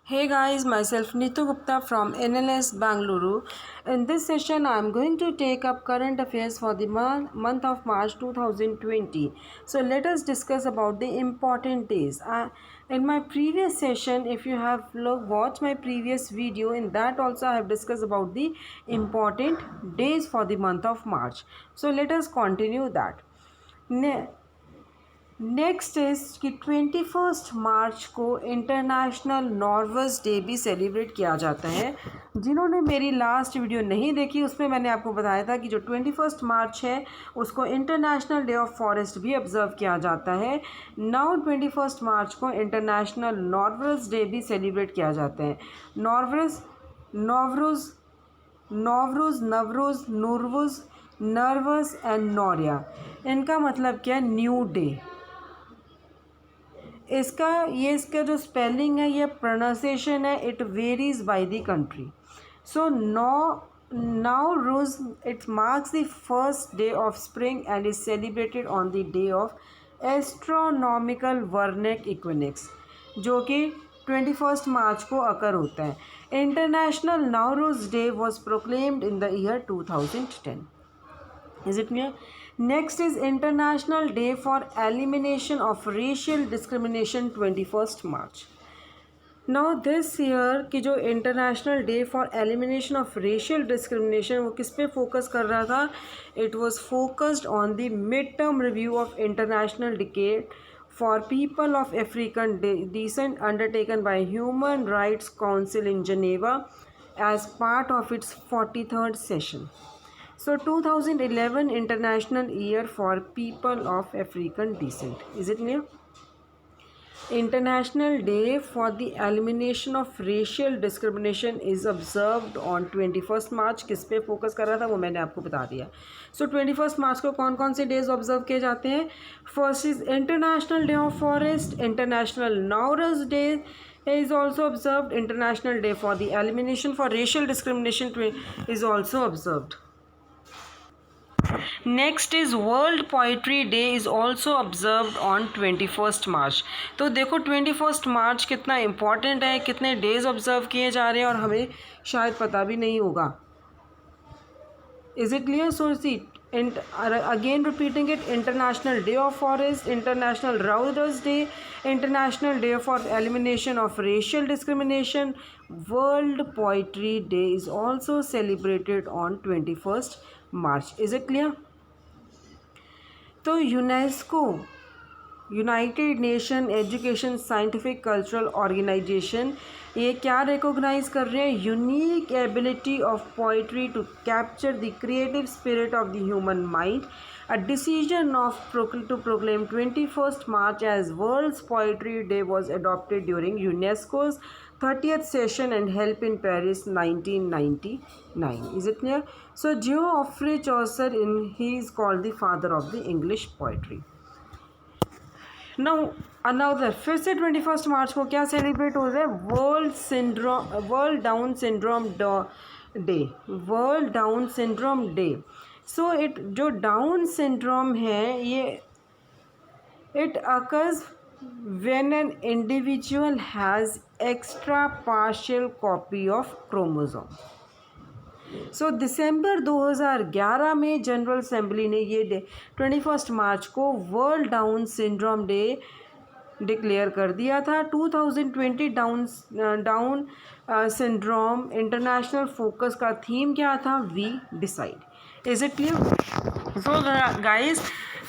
Hey guys, myself Neetu Gupta from NLS Bangalore. In this session, I am going to take up current affairs for the month of March 2020. So let us discuss about the important days. In my previous session, if you have watched my previous video, in that also I have discussed about the important days for the month of March. So let us continue that. Next is कि 21 मार्च को international नॉर्वस day भी celebrate किया जाता है। जिन्होंने मेरी last video नहीं देखी उसमें मैंने आपको बताया था कि जो 21 मार्च है उसको इंटरनेशनल डे ऑफ फॉरेस्ट भी ऑब्जर्व किया जाता है। नाउ 21 मार्च को इंटरनेशनल नॉर्वस डे भी सेलिब्रेट किया जाता है। नॉर्वस नवरोज़ नवरोज़ नवरोज़ नूरवुज़ नर्वस एंड नौरिया, इनका मतलब क्या है? New day. इसका जो स्पेलिंग है, ये प्रोनाउंसिएशन है, it varies by the country. So Nowruz, it marks the first day of spring and is celebrated on the day of astronomical Vernal equinox, जो कि 21 मार्च को अकर होता है। International Nowruz day was proclaimed in the year 2010. Is it clear? Next is International Day for Elimination of Racial Discrimination 21st March. Now this year की जो international day for elimination of racial discrimination वो किस पे focus कर रहा था? It was focused on the mid term review of international decade for people of African descent undertaken by human rights council in Geneva as part of its 43rd session. So 2011 International Year for People of African Descent. Is it clear? International Day for the Elimination of Racial Discrimination is observed on 21st March. किस पे focus कर रहा था वो मैंने आपको बता दिया. So 21st March को कौन कौन से डेज ऑब्जर्व किए जाते हैं? First is international day of forest. International Nowruz day is also observed. International Day for the Elimination for Racial Discrimination is also observed. Next is world poetry day is also observed on 21st मार्च. तो देखो 21st मार्च कितना important है, कितने days observe किए जा रहे हैं और हमें शायद पता भी नहीं होगा. Is it clear? So see again repeating it, international day of forest, international Nowruz day, international day for elimination of racial discrimination, world poetry day is also celebrated on 21st March. Is it clear? तो UNESCO, United Nation Education Scientific Cultural Organization, ये क्या recognize कर रहे हैं? Unique ability of poetry to capture the creative spirit of the human mind. A decision to proclaim 21st March as World's Poetry Day was adopted during UNESCO's 30th session and held in Paris 1999. Is it clear? So Geoffrey Chaucer, he is called the father of the English poetry. Now another, फिर से 21st March को क्या celebrate हो रहा है? World down syndrome day. World down syndrome day. So जो Down syndrome है ये it occurs when an individual has extra partial copy of chromosome. So दिसंबर 2011 में जनरल असेंबली ने ये डे 21st मार्च को world down syndrome day declare कर दिया था. 2020 डाउन सिंड्रोम इंटरनेशनल फोकस का थीम क्या था? We decide. Is it clear? So guys,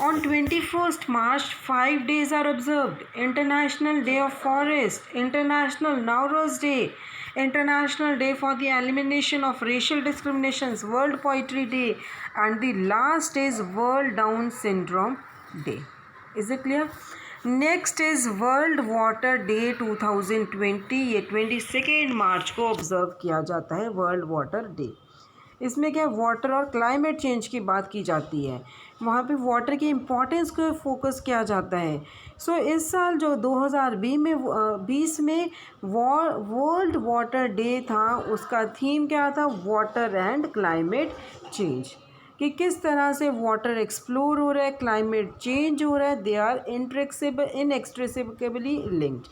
on 21st March 5 days are observed. International Day of Forest, International Nowruz Day, International Day for the Elimination of Racial Discriminations, World Poetry Day, and the last is World Down Syndrome Day. Is it clear? Next is world water day 2020. ये 22 मार्च को observe किया जाता है, world water day. इसमें क्या water और climate change की बात की जाती है, वहाँ पे वाटर की इम्पोर्टेंस को फोकस किया जाता है. सो इस साल जो 2020 में वर्ल्ड वाटर डे था, उसका थीम क्या था? Water and climate change. कि किस तरह से वाटर एक्सप्लोर हो रहा है, क्लाइमेट चेंज हो रहा है, they are inextricably linked.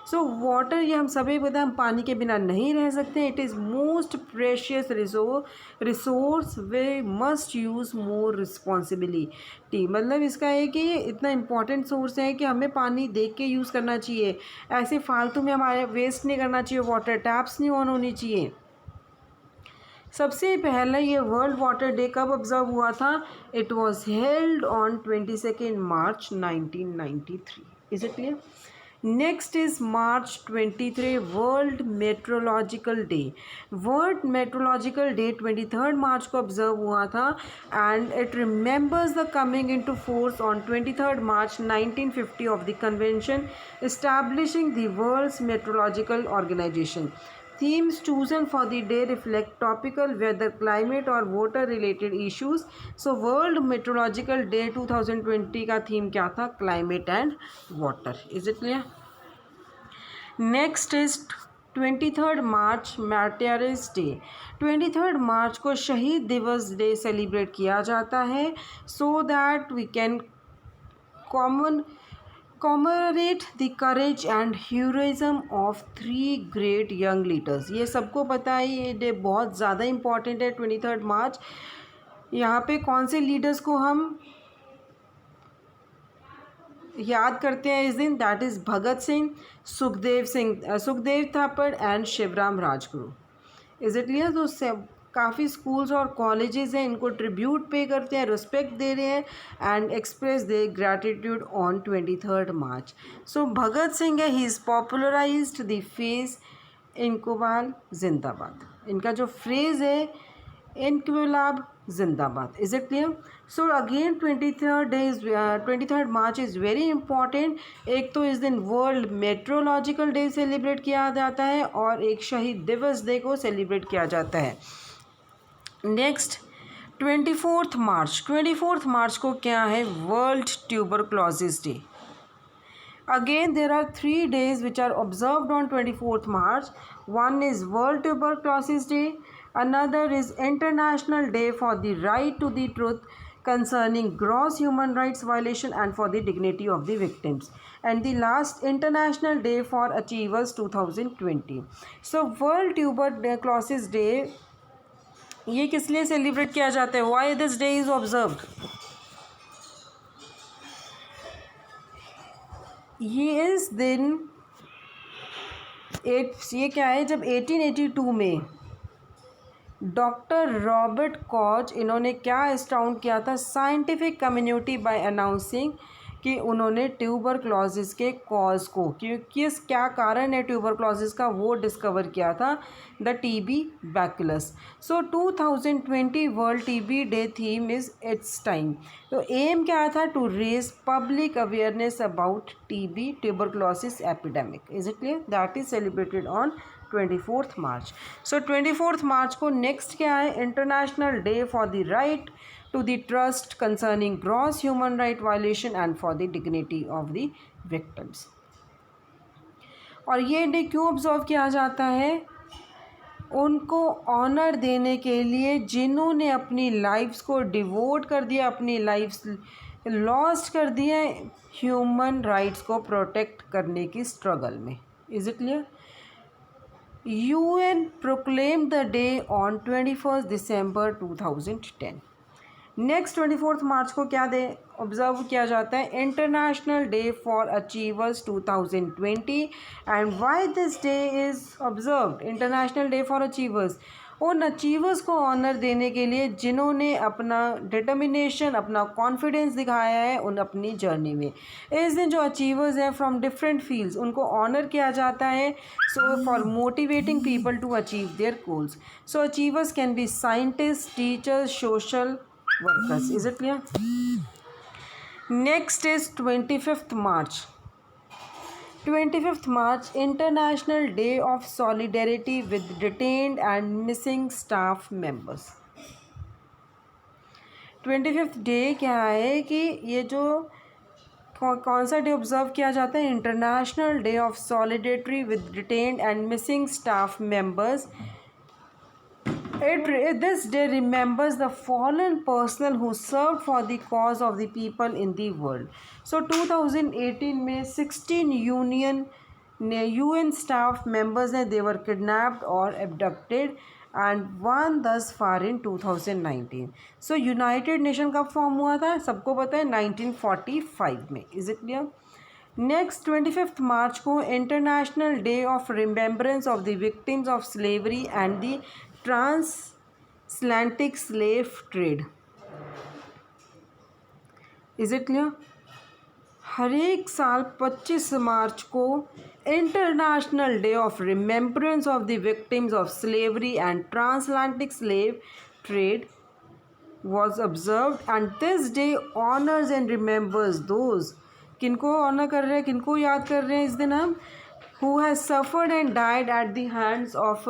So water, ये हम सभी पता है, हम पानी के बिना नहीं रह सकते। It is most precious resource we must use more responsibility. मतलब इसका है कि ये इतना इम्पॉर्टेंट सोर्स है कि हमें पानी देख के यूज़ करना चाहिए, ऐसे फालतू में हमारे वेस्ट नहीं करना चाहिए, वाटर टैप्स नहीं ऑन होनी चाहिए। सबसे पहले ये वर्ल्ड वाटर डे कब ऑब्जर्व हुआ था? It was held on 22 March 1993। Is it clear? Next is March 23 world metrological day. World metrological day 23 March को ऑब्जर्व हुआ था and it remembers the coming into force on 23 March 1950 of the convention establishing the world's metrological organisation. Themes chosen for the day reflect topical weather, climate और water related issues. So World Meteorological Day 2020 का theme क्या था? Climate and water. Is it clear? Next is 23rd March martyrs day. 23rd मार्च को शहीद दिवस day celebrate किया जाता है so that we can commemorate the courage and heroism of 3 great young leaders। ये सबको पता है ये डे बहुत ज़्यादा इम्पॉर्टेंट है 23rd मार्च। यहाँ पे कौन से लीडर्स को हम याद करते हैं इस दिन? That is Bhagat Singh, Sukhdev Thapar and Shivram Rajguru. Is it clear? तो काफ़ी स्कूल्स और कॉलेजेस हैं, इनको ट्रिब्यूट पे करते हैं, रिस्पेक्ट दे रहे हैं and express they gratitude on 23rd मार्च। सो भगत सिंह है, he is popularised the face इनकलाब जिंदाबाद। इनका जो फ्रेज़ है इनकलाब जिंदाबाद। Is it clear? So again 23rd March is very important. एक तो इस दिन वर्ल्ड मेट्रोलॉजिकल डे सेलिब्रेट किया जाता है और एक शहीद दिवस डे को सेलिब्रेट किया जाता है। नेक्स्ट 24th मार्च को क्या है? World tuberculosis day. Again there are 3 days which are observed on 24th March. One is World Tuberculosis Day, another is International Day for the Right to the Truth concerning gross human rights violation and for the dignity of the victims, and the last International Day for Achievers 2020. So World Tuberculosis Day ये किस लिए celebrate किया जाता है? Why this day is observed? ये इस दिन ये क्या है, जब 1882 में डॉक्टर रॉबर्ट कॉच इन्होंने क्या एस्टाउंड किया था साइंटिफिक कम्युनिटी बाय अनाउंसिंग कि उन्होंने ट्यूबरक्लोसिस के कॉज को, किस क्या कारण है ट्यूबरक्लोसिस का, वो डिस्कवर किया था, the TB bacillus. So 2020 world TB day theme is it's time. तो एम क्या था? To raise public awareness about TB tuberculosis epidemic. Is it clear? That is celebrated on 24th March. So 24th March को next क्या है? International day for the right to the trust concerning gross human right violation and for the dignity of the victims। और ये day क्यों observe किया जाता है? उनको ऑनर देने के लिए जिन्होंने अपनी लाइफ्स को डिवोट कर दिया, अपनी लाइफ्स लॉस्ट कर दिया ह्यूमन राइट्स को प्रोटेक्ट करने की स्ट्रगल में। Is it clear? UN proclaimed the day on 21st December 2010। Next 24th March को क्या डे ऑब्जर्व किया जाता है? International day for achievers 2020। And why this day is observed international day for achievers? उन achievers को honour देने के लिए जिन्होंने अपना डिटर्मिनेशन, अपना कॉन्फिडेंस दिखाया है उन अपनी जर्नी में। इस दिन जो अचीवर्स हैं फ्रॉम डिफरेंट फील्ड्स उनको ऑनर किया जाता है, so for motivating people to achieve their goals. So achievers can be scientist, teachers, social workers। Is it clear? Next is 25th March। 25th March International Day of Solidarity with Detained and Missing Staff Members। 25th day क्या है कि ये जो कौन सा day observe किया जाता है? International day of solidarity with detained and missing staff members. This day remembers the fallen personnel who served for the cause of the people in the world। So 2018 में 16 यूनियन UN staff members हैं they were kidnapped or abducted and one thus far in 2019. So United Nation कब form हुआ था सबको पता है 1945 में. Is it clear? Next 25 March को international day of remembrance of the victims of slavery and the transatlantic slave trade. Is it clear? हर एक साल 25 मार्च को international day of remembrance of the victims of slavery and transatlantic slave trade was observed and this day honors and remembers those. किनको honour कर रहे हैं, किनको याद कर रहे हैं इस दिन हम? who has suffered and died at the hands of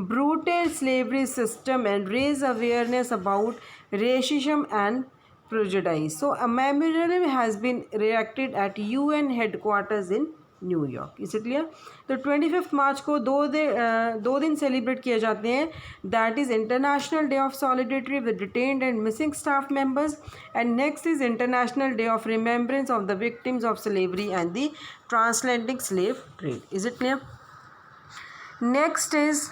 brutal slavery system and raise awareness about racism and prejudice. So a memorial has been erected at UN headquarters in new York. इसे clear? तो 25 March को दो दिन celebrate किए जाते हैं. That is international day of solidarity with detained and missing staff members and next is international day of remembrance of the victims of slavery and the transatlantic slave trade. Is it clear? Next is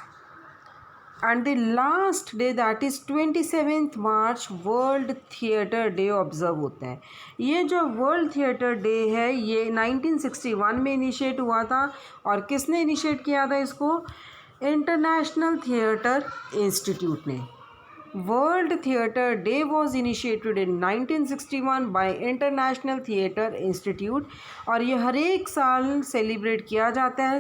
and the last day that is 27th March world theatre day observe होता है. ये जो world theatre day है ये 1961 में initiate हुआ था. और किसने इनिशिएट किया था इसको? इंटरनेशनल थिएटर इंस्टीट्यूट ने. World theatre day was initiated in 1961 bye international theatre institute और ये हर एक साल सेलिब्रेट किया जाता है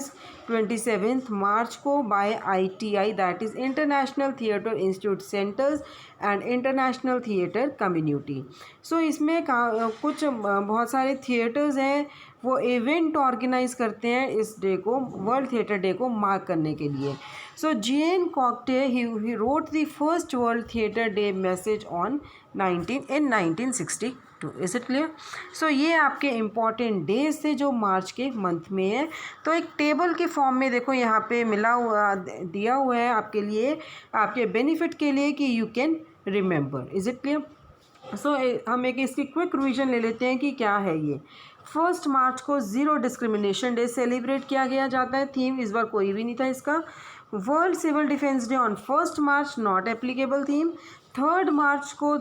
27 मार्च को by ITI that is international theatre institute centres and international theatre community. So इसमें कुछ बहुत सारे थिएटर्स हैं वो इवेंट ऑर्गेनाइज करते हैं इस डे को, वर्ल्ड थिएटर डे को मार्क करने के लिए. सो Jean Cocteau he wrote the first World Theatre Day message in 1962. Is it clear? So ये आपके इम्पॉर्टेंट डेज थे जो मार्च के मंथ में है. तो एक टेबल के फॉर्म में देखो यहाँ पे दिया हुआ है आपके लिए, आपके बेनिफिट के लिए कि you can remember. Is it clear? So हम एक इसकी क्विक रिवीजन ले लेते हैं कि क्या है ये. 1 मार्च को ज़ीरो डिस्क्रिमिनेशन डे सेलिब्रेट किया गया जाता है. थीम इस बार कोई भी नहीं था इसका. World civil defence day on 1 March not applicable theme. 3 March को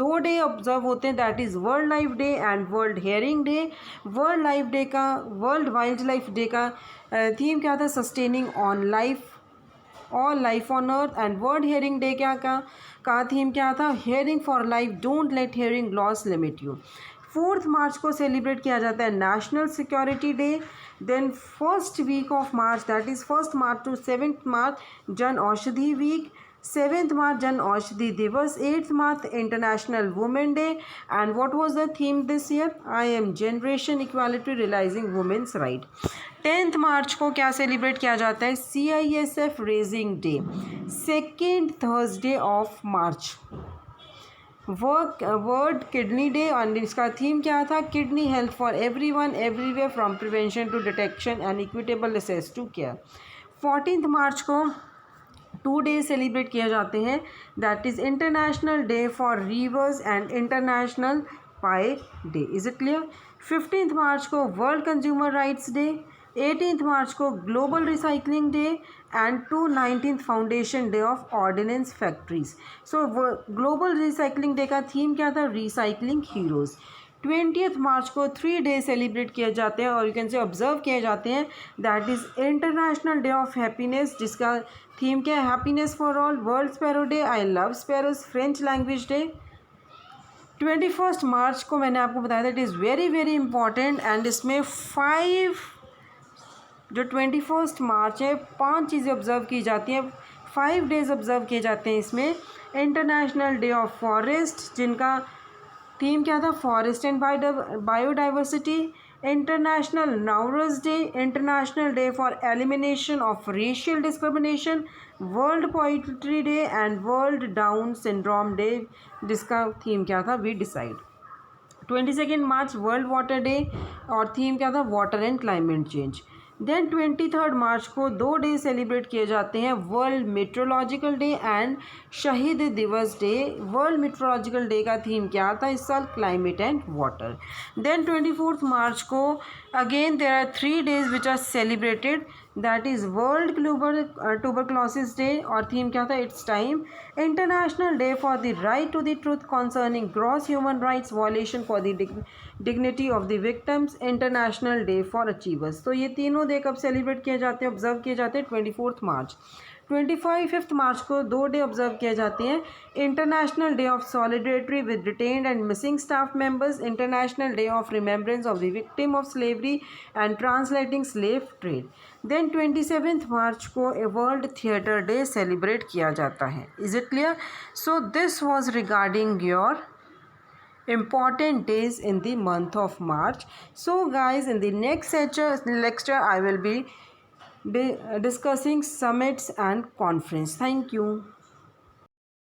2 डे ऑब्जर्व होते हैं that is world life day and world hearing day. World wild life day का थीम क्या था? Sustaining on life all life on earth. And world hearing day का theme क्या था? Hearing for life, don't let hearing loss limit you. 4 March को celebrate किया जाता है national security day. Then first week of March that is 1 March to 7 March Jan Aushadhi week. 7th March Jan Aushadhi Diwas. 8th March international women day. And what was the theme this year? I am generation equality realising women's right. 10th March को क्या celebrate किया जाता है? CISF raising day. 2nd Thursday of March world kidney day. और इसका theme क्या था? Kidney health for everyone everywhere from prevention to detection and equitable access to care. 14th March को 2 डे सेलिब्रेट किए जाते हैं that is international day for rivers and international pi day. Is it clear? 15th March को world consumer rights day. 18th March को global recycling day and 19th foundation day of ordnance factories. So global recycling day का theme क्या था? Recycling heroes. 20th मार्च को 3 day celebrate किए जाते हैं और यू कैन से ऑब्जर्व किए जाते हैं that is international day of happiness जिसका थीम क्या है? Happiness for all. World sparrow day, I love sparrows, French language day. 21 मार्च को मैंने आपको बताया था it is very very important and इसमें 5 जो 21 मार्च है 5 चीज़ें ऑब्जर्व की जाती हैं. 5 डेज ऑब्जर्व किए जाते हैं इसमें. इंटरनेशनल डे ऑफ फॉरेस्ट जिनका थीम क्या था? Forest and biodiversity. International Nowruz day. International day for elimination of racial discrimination. World poetry day and world down syndrome day जिसका थीम क्या था? We decide. 22 March world water day और theme क्या था? Water and climate change. Then 23 March को 2 day celebrate किए जाते हैं वर्ल्ड मेट्रोलॉजिकल डे एंड शहीद दिवस डे. वर्ल्ड मेट्रोलॉजिकल डे का थीम क्या था इस साल? Climate and water. देन 24 मार्च को Again, there are 3 days which are celebrated. That is World Global Tuberculosis Day, और theme क्या था? It's time. International Day for the Right to the Truth concerning gross human rights violation for the dignity of the victims. International Day for Achievers. तो ये तीनों day कब celebrate किए जाते हैं, ऑब्जर्व किए जाते हैं? 24 मार्च। 25 मार्च को 2 डे ऑब्जर्व किए जाते हैं। International day of solidarity with detained and missing staff members, international day of remembrance of the victim of slavery and translating slave trade. Then 27 March को a world theatre day celebrate किया जाता है। Is it clear? So this was regarding your important days in the month of March. So guys, in the next lecture I will be discussing summits and conference. Thank you.